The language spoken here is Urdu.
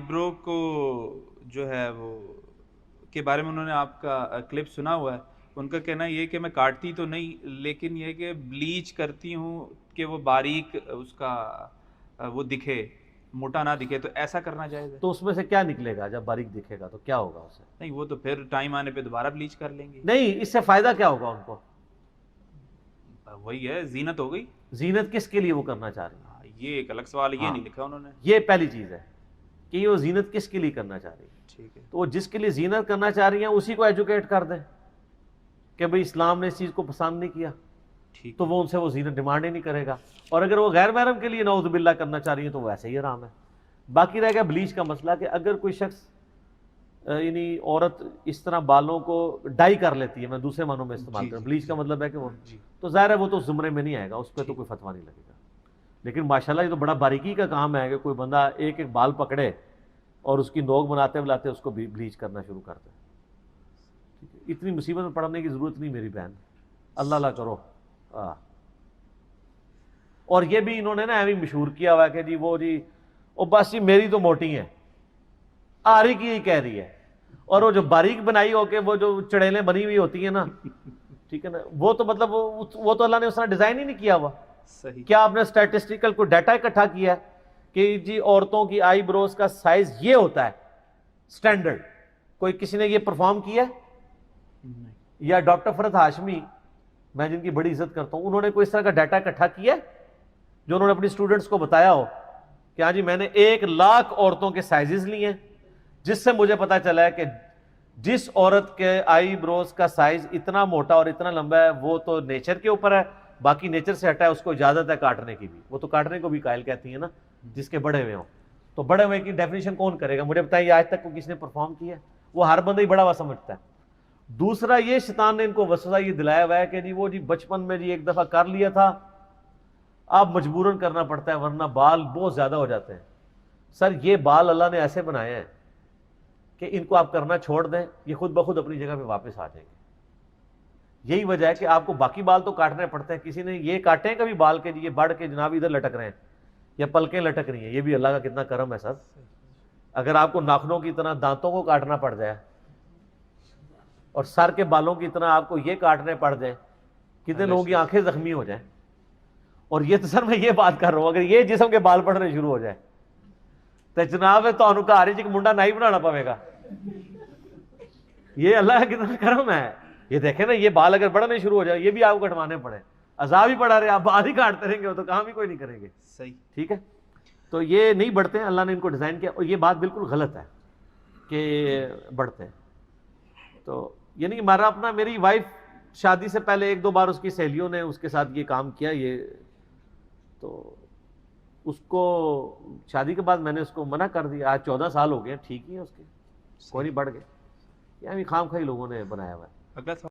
برو کو جو ہے وہ کے بارے میں انہوں نے آپ کا کلپ سنا ہوا ہے. ان کا کہنا یہ کہ میں کاٹتی تو نہیں لیکن یہ کہ بلیچ کرتی ہوں کہ وہ باریک اس کا وہ دکھے, موٹا نہ دکھے, تو ایسا کرنا جائز ہے؟ تو اس میں سے کیا نکلے گا؟ جب باریک دکھے گا تو کیا ہوگا اسے؟ نہیں وہ تو پھر ٹائم آنے پہ دوبارہ بلیچ کر لیں گے. نہیں, اس سے فائدہ کیا ہوگا ان کو؟ وہی ہے, زینت ہو گئی. زینت کس کے لیے وہ کرنا چاہ رہی ہیں؟ یہ ایک الگ سوال ہے, یہ نہیں لکھا انہوں نے. یہ پہلی چیز ہے کہ یہ وہ زینت کس کے لیے کرنا چاہ رہی ہے. ٹھیک ہے, تو وہ جس کے لیے زینت کرنا چاہ رہی ہیں اسی کو ایجوکیٹ کر دیں کہ بھئی اسلام نے اس چیز کو پسند نہیں کیا, ٹھیک تو وہ ان سے وہ زینت ڈیمانڈ ہی نہیں کرے گا. اور اگر وہ غیر محرم کے لیے نعوذ باللہ کرنا چاہ رہی ہیں تو وہ ایسے ہی حرام ہے. باقی رہ گیا بلیچ کا مسئلہ کہ اگر کوئی شخص یعنی عورت اس طرح بالوں کو ڈائی کر لیتی ہے, میں دوسرے معنوں میں استعمال کروں, بلیچ کا مطلب ہے کہ وہ, تو ظاہر ہے وہ تو زمرے میں نہیں آئے گا, اس پہ تو کوئی فتویٰ نہیں لگے گا. لیکن ماشاءاللہ یہ تو بڑا باریکی کا کام ہے کہ کوئی بندہ ایک ایک بال پکڑے اور اس کی نوک بناتے بلاتے اس کو بلیچ کرنا شروع کر دے. اتنی مصیبت میں پڑنے کی ضرورت نہیں میری بہن, اللہ اللہ کرو. اور یہ بھی انہوں نے نا ایویں مشہور کیا ہوا ہے کہ جی وہ بس جی میری تو موٹی ہے, آری کی ہی کہہ رہی ہے, اور وہ جو باریک بنائی ہو کے وہ جو چڑیلیں بنی ہوئی ہوتی ہیں نا, ٹھیک ہے نا, وہ تو مطلب وہ تو اللہ نے اس طرح ڈیزائن ہی نہیں کیا ہوا. صحیح. کیا آپ نے اسٹیٹسٹیکل کوئی ڈیٹا اکٹھا کیا ہے کہ جی عورتوں کی آئی بروز کا سائز یہ ہوتا ہے سٹینڈرڈ؟ کوئی کسی نے یہ پرفارم کیا ہے؟ یا ڈاکٹر فرحت ہاشمی, میں جن کی بڑی عزت کرتا ہوں, انہوں نے کوئی اس طرح کا ڈیٹا اکٹھا کیا ہے جو انہوں نے اپنی اسٹوڈنٹس کو بتایا ہو کہ ہاں جی میں نے 1,00,000 عورتوں کے سائزز لیے ہیں جس سے مجھے پتا چلا ہے کہ جس عورت کے آئی بروز کا سائز اتنا موٹا اور اتنا لمبا ہے وہ تو نیچر کے اوپر ہے, باقی نیچر سے ہٹا ہے, اس کو اجازت ہے کاٹنے کی بھی. وہ تو کاٹنے کو بھی قائل کہتی ہیں نا جس کے بڑے ہوئے ہوں. تو بڑے ہوئے کی ڈیفینیشن کون کرے گا؟ مجھے بتائیے آج تک کو کس نے پرفارم کیا ہے؟ وہ ہر بندہ ہی بڑا ہوا سمجھتا ہے. دوسرا یہ شیطان نے ان کو وسوسہ یہ دلایا ہوا ہے کہ جی بچپن میں ایک دفعہ کر لیا تھا, اب مجبوراً کرنا پڑتا ہے ورنہ بال بہت زیادہ ہو جاتے ہیں. سر یہ بال اللہ نے ایسے بنائے ہیں کہ ان کو آپ کرنا چھوڑ دیں, یہ خود بخود اپنی جگہ پہ واپس آ جائیں گے. یہی وجہ ہے کہ آپ کو باقی بال تو کاٹنے پڑتے ہیں. کسی نے یہ کاٹے ہیں کبھی بال کے یہ بڑھ کے جناب ادھر لٹک رہے ہیں یا پلکیں لٹک رہی ہیں؟ یہ بھی اللہ کا کتنا کرم ہے سر. اگر آپ کو ناخنوں کی طرح دانتوں کو کاٹنا پڑ جائے اور سر کے بالوں کی طرح آپ کو یہ کاٹنے پڑ جائیں, کتنے لوگوں کی آنکھیں زخمی ہو جائیں. اور یہ تو سر میں یہ بات کر رہا ہوں, اگر یہ جسم کے بال پڑنے شروع ہو جائے تو جناب تو گھر ایک منڈا نہیں بنانا پوے گا. یہ اللہ کا کتنا کرم ہے. یہ دیکھیں نا, یہ بال اگر بڑھنے شروع ہو جائے یہ بھی آپ کو کٹوانے پڑے, عذاب ہی پڑا رہے, آپ بال ہی کاٹتے رہیں گے تو کام بھی کوئی نہیں کریں گے. صحیح. ٹھیک ہے, تو یہ نہیں بڑھتے ہیں, اللہ نے ان کو ڈیزائن کیا, اور یہ بات بالکل غلط ہے کہ بڑھتے ہیں. تو یعنی ہمارا اپنا, میری وائف شادی سے پہلے 1-2 بار اس کی سہیلیوں نے اس کے ساتھ یہ کام کیا, یہ تو اس کو شادی کے بعد میں نے اس کو منع کر دیا. آج 14 سال ہو گئے, ٹھیک ہی ہے اس کے, کوئی نہیں بڑھ گئے. یعنی خام خواہی لوگوں نے بنایا ہوا ہے. اگلا